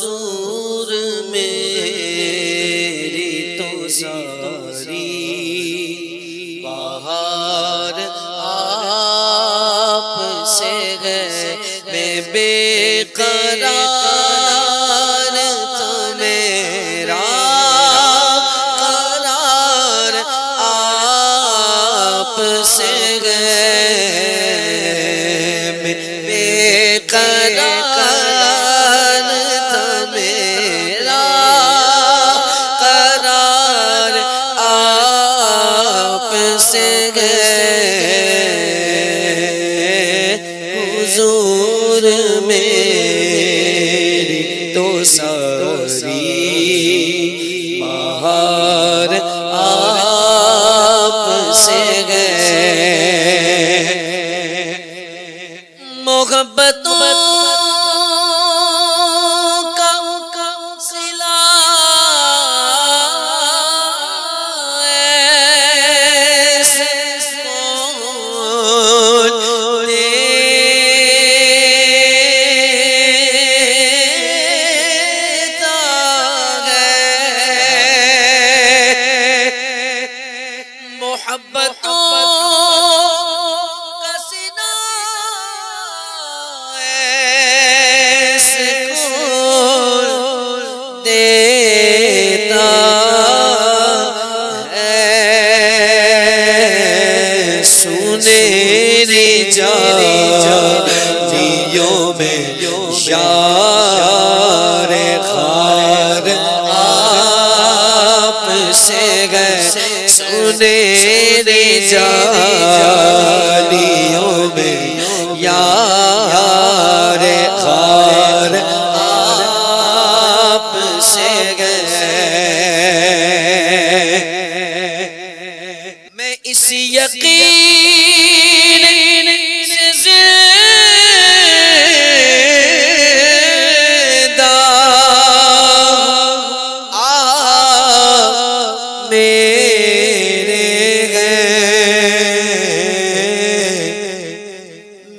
حضور میری تو ساری بہار آپ سے ہے، میں بے قرار تو میرا قرار آپ سے ہے، میں بے قرار تو میرا قرار آپ سے ہے، حضور میری تو ساری بہار آپ سے ہے، محبتوں کا صلہ ایسے کون دیتا ہے، محبتوں کا سینہ ایسے کون دیتا ہے، سنہری جانیوں میں یار خار آپ سے ہے، سنہری جانیوں میں یار خار آپ سے ہے، میں اس یقین سے زندہ آپ میرے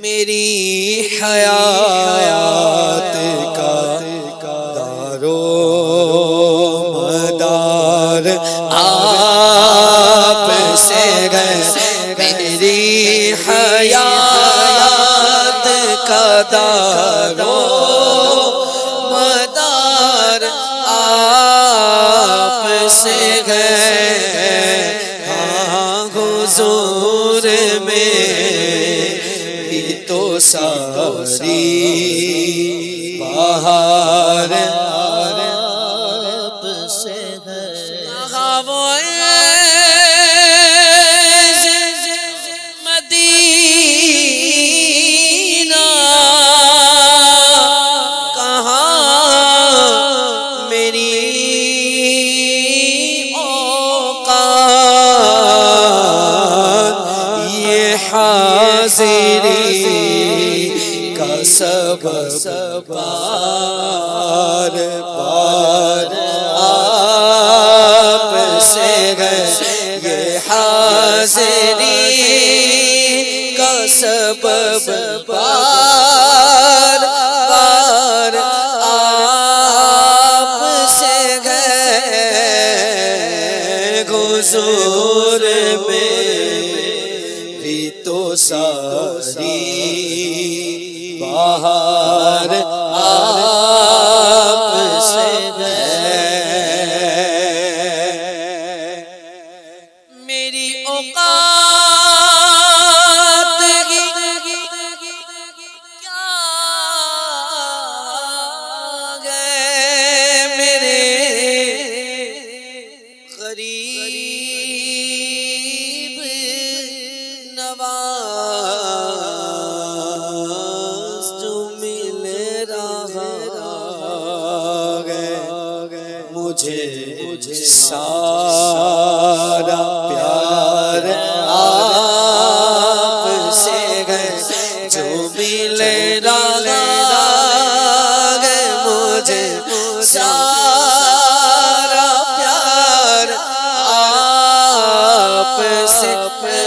میری حیات کا دارو مدار آپ سے ہے، میری حیات کا دارو مدار آپ سے ہے، ہاں حضور میری تو ساری بہار آپ سے ہے، ہاں وہ مدینہ کہاں میری اوقات، یہ حاضری کا سبب بار بار آپ سے ہے، یہ حاضری کا سبب بار بار آپ سے ہے، حضور میری تو ساری بہار آپ سے ہے، میری اوقات کیا گئے میرے غریب نواز جو مل رہا ہے، مجھے سارا پیار آپ سے ہے، جو مل رہا ہے، مجھے سارا پیار آپ سے ہے،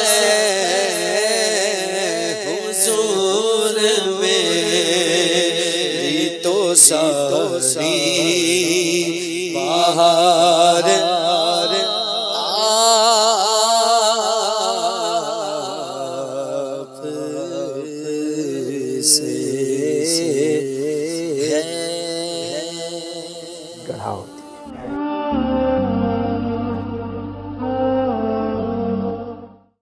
حضور میری تو ساری ساری بہار آپ سے ہے۔ گڑھا ہوتی ہے۔